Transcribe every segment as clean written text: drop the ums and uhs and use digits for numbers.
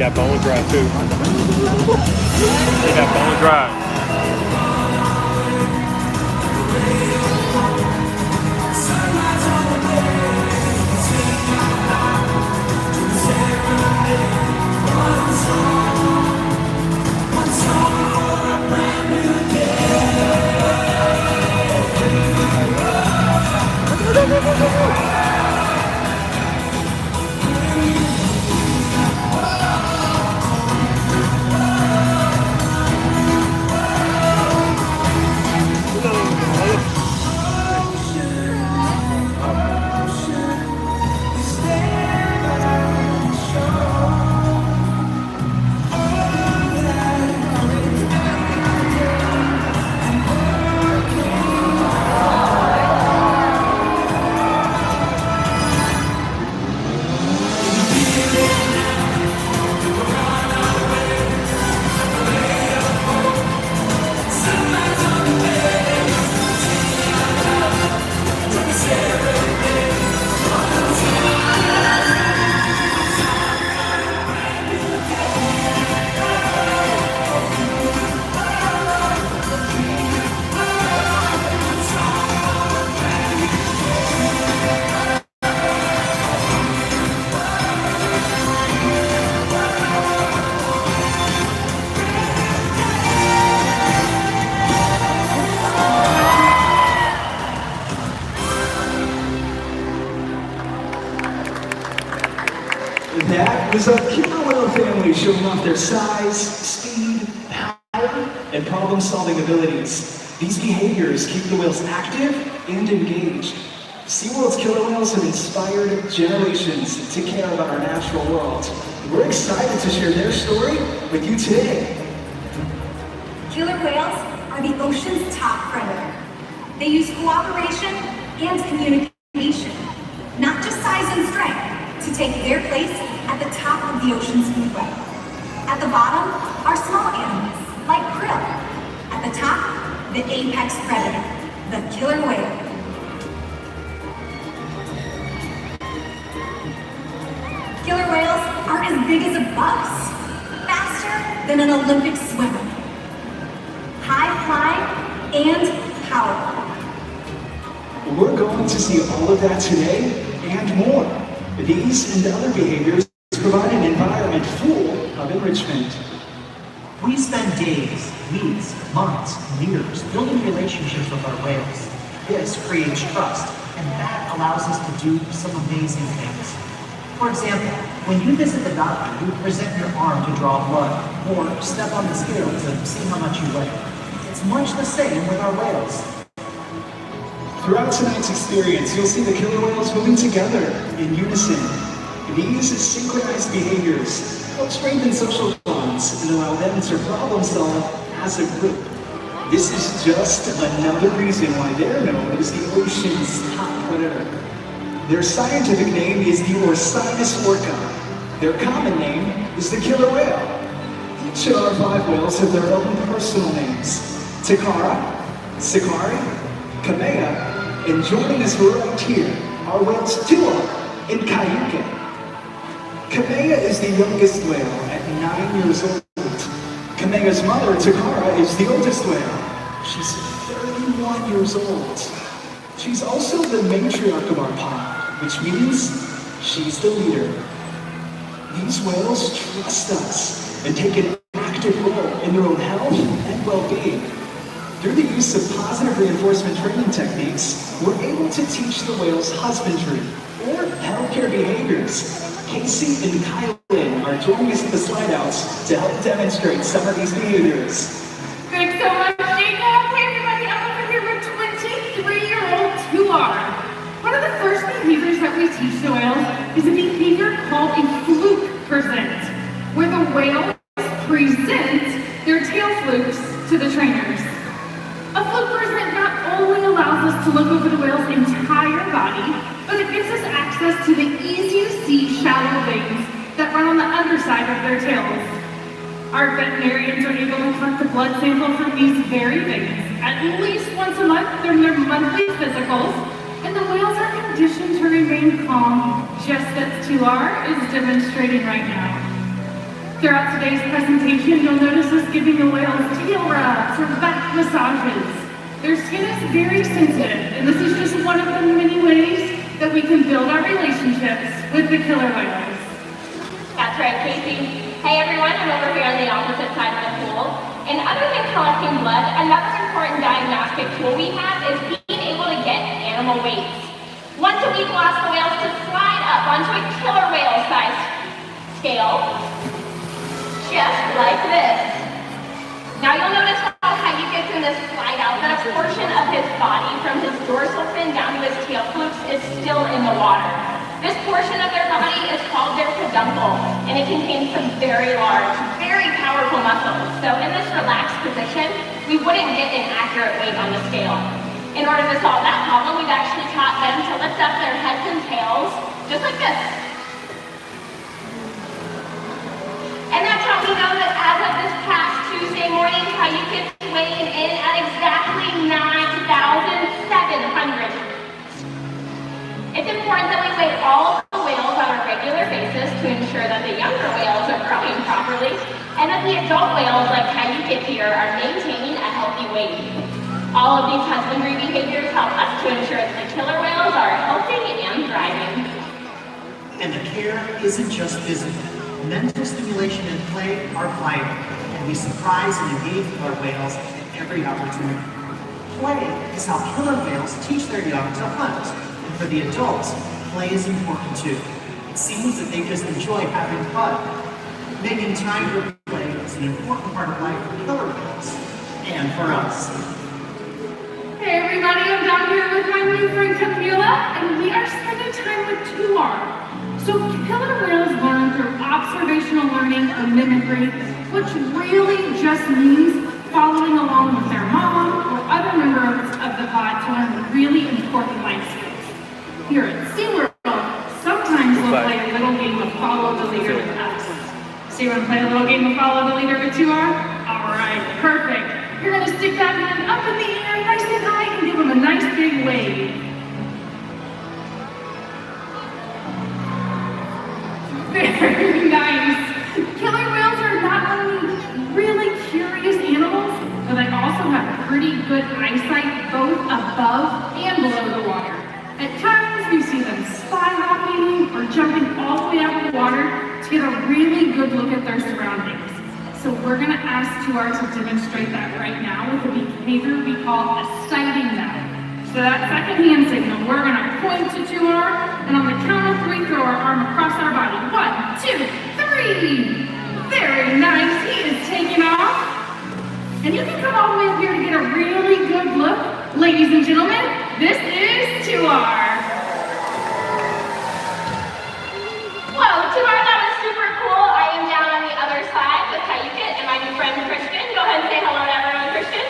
that bone dry too. Get that bone dry. That was our killer whale family showing off their size, speed, power, and problem-solving abilities. These behaviors keep the whales active and engaged. SeaWorld's killer whales have inspired generations to care about our natural world. We're excited to share their story with you today. Killer whales are the ocean's top predator. They use cooperation and communication, not just size and strength, to take their place at the top of the ocean's food web. At the bottom are small animals, like krill. At the top, the apex predator, the killer whale. Killer whales are as big as a bus, faster than an Olympic swimmer, high flying and powerful. We're going to see all of that today and more. These and other behaviors provide an environment full of enrichment. We spend days, weeks, months, years building relationships with our whales. This creates trust, and that allows us to do some amazing things. For example, when you visit the doctor, you present your arm to draw blood, or step on the scale to see how much you weigh. It's much the same with our whales. Throughout tonight's experience, you'll see the killer whales moving together in unison. These synchronized behaviors help strengthen social bonds and allow them to problem solve as a group. This is just another reason why they're known as the ocean's top predator. Their scientific name is the Seaworld Orcas. Their common name is the killer whale. Each of our 5 whales have their own personal names: Takara, Sakari, Kamea, and joining us right here are whales Tua and Kayuke. Kamea is the youngest whale at 9 years old. Kamea's mother, Takara, is the oldest whale. She's 31 years old. She's also the matriarch of our pod, which means she's the leader. These whales trust us and take an active role in their own health and well-being. Through the use of positive reinforcement training techniques, we're able to teach the whales husbandry or healthcare behaviors. Casey and Kylan are joining us at the slide outs to help demonstrate some of these behaviors. Thanks so much, Jacob. Hey everybody, I'm over here with 23-year-old Tuar. One of the first behaviors that we teach the whales is a behavior called a fluke present, where the whales present their tail flukes to the trainers. A fluke present not only allows us to look over the whale's entire body, but it gives us access to the easy-to-see shallow veins that run on the underside of their tails. Our veterinarians are able to collect a blood sample from these very veins at least once a month during their monthly physicals, and the whales are conditioned to remain calm, just as Tuar is demonstrating right now. Throughout today's presentation, you'll notice us giving the whales tail rubs or back massages. Their skin is very sensitive, and this is just one of the many ways that we can build our relationships with the killer whales. That's right, Casey. Hey everyone, I'm over here on the opposite side of the pool. And other than collecting blood, another important diagnostic tool we have is being able to get animal weights. Once a week, we'll ask the whales to slide up onto a killer whale size scale, just like this. Now you'll notice how Caillou gets in this slide out that a portion of his body from his dorsal fin down to his tail flukes is still in the water. This portion of their body is called their peduncle, and it contains some very large, very powerful muscles. So in this relaxed position, we wouldn't get an accurate weight on the scale. In order to solve that problem, we've actually taught them to lift up their heads and tails, just like this. And that's how we know that as of this past Tuesday morning, Caillou gets weighing in at exactly 9,700. It's important that we weigh all of the whales on a regular basis to ensure that the younger whales are growing properly and that the adult whales, like Caillou here, are maintaining a healthy weight. All of these husbandry behaviors help us to ensure that the killer whales are healthy and thriving. And the care isn't just physical. Mental stimulation and play are vital, and we surprise and engage with our whales at every opportunity. Play is how killer whales teach their young to hunt, and for the adults, play is important too. It seems that they just enjoy having fun. Making time for play is an important part of life for killer whales, and for us. Hey everybody, I'm down here with my new friend Camila, and we are spending time with Tuar. So killer whales learn through observational learning or mimicry, which really just means following along with their mom or other members of the pod to learn really important life skills. Here at Seaworld, sometimes we'll play a little game of follow the leader with us. So you want to play a little game of follow the leader with Tuar? All right, perfect. You're going to stick that hand up in the air nice and high and give him a nice big wave. Very nice. Killer whales are not only really curious animals, but they also have pretty good eyesight both above and below the water. At times, we see them spy hopping or jumping all the way out of the water to get a really good look at their surroundings. So we're going to ask Tuar to demonstrate that right now with a behavior we call a sighting now. So that second hand signal, we're going to point to Tuar, and on the count of 3, throw our arm across our body. 1, 2, 3. Very nice. He is taking off. And you can come all the way up here to get a really good look. Ladies and gentlemen, this is Tuar. Whoa, Tuar, that was super cool. I am down on the other side with Caillou and my new friend Christian. Go ahead and say hello to everyone, Christian.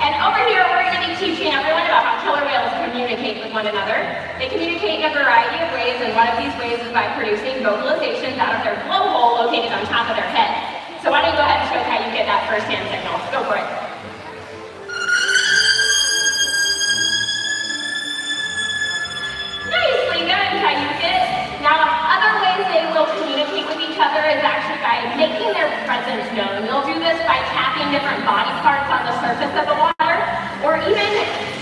And over here, we're going to be teaching everyone about how killer whales communicate with one another. They communicate in a variety of ways, and one of these ways is by producing vocalizations out of their blowhole located on top of their head. So why don't you go ahead and show Caillou that first hand signal. Go for it. Nicely done, Caillou. Now, other ways they will communicate with each other is actually by making their presence known. They'll do this by tapping different body parts on the surface of the water, or even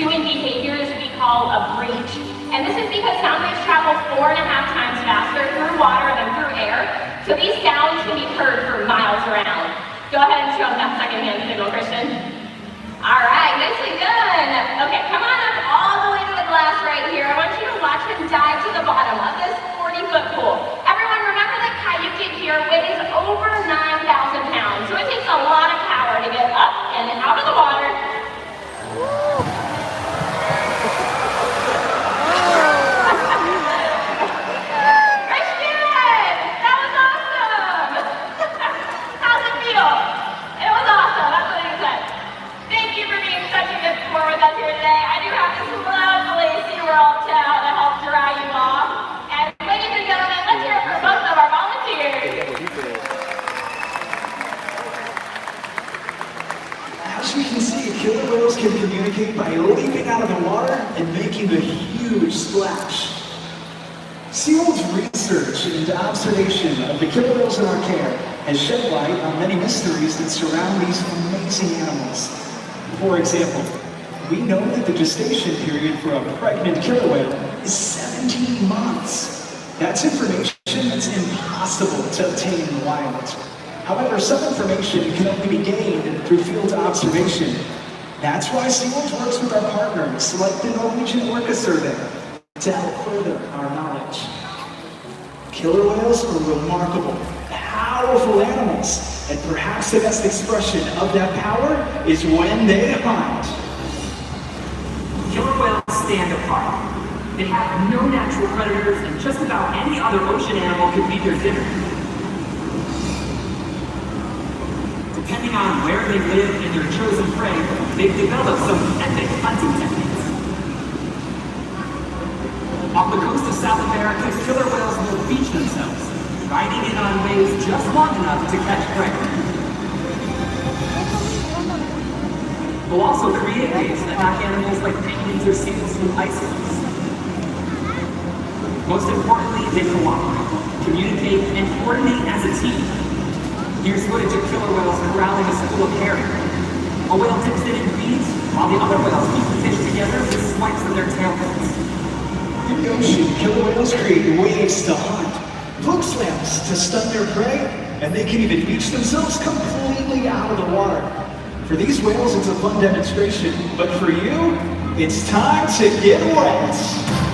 doing behaviors we call a breach. And this is because sound waves travel 4.5 times faster through water than through air, so these sounds can be heard for miles around. Go ahead and show them that second hand signal, Christian. All right, nicely done. Okay, come on up all the way to the glass right here. I want you to watch him dive to the bottom of this 40-foot pool. Everyone remember that Caillou here weighs over 9,000 pounds, so it takes a lot of power to get up and out of the water. Christian, that was awesome. How's it feel? It was awesome, that's what he said. Thank you for being such a good sport with us here today. I do have this lovely Seaworld towel to help dry you off. And ladies and gentlemen, let's hear it for both of our volunteers. As you can see, killer whales can communicate by leaping out of the water and making a huge splash. Seaworld's research and observation of the killer whales in our care has shed light on many mysteries that surround these amazing animals. For example, we know that the gestation period for a pregnant killer whale is 17 months. That's information that's impossible to obtain in the wild. However, some information can only be gained through field observation. That's why Seaworld works with our partners, like the Norwegian Orca Survey, to help further our knowledge. Killer whales are remarkable, powerful animals, and perhaps the best expression of that power is when they hunt. Killer whales stand apart. They have no natural predators, and just about any other ocean animal could be their dinner. Depending on where they live and their chosen prey, they've developed some epic hunting techniques. Off the coast of South America, killer whales will beach themselves, riding in on waves just long enough to catch prey. They'll also create waves that knock animals like penguins or seals from icebergs. Most importantly, they cooperate, communicate, and coordinate as a team. Here's footage of killer whales corralling a school of herring. A whale dips in and feeds, while the other whales keep the fish together with swipes of their tail fins. In the ocean, killer whales create waves to hunt, hook slams to stun their prey, and they can even beach themselves completely out of the water. For these whales, it's a fun demonstration, but for you, it's time to get wet.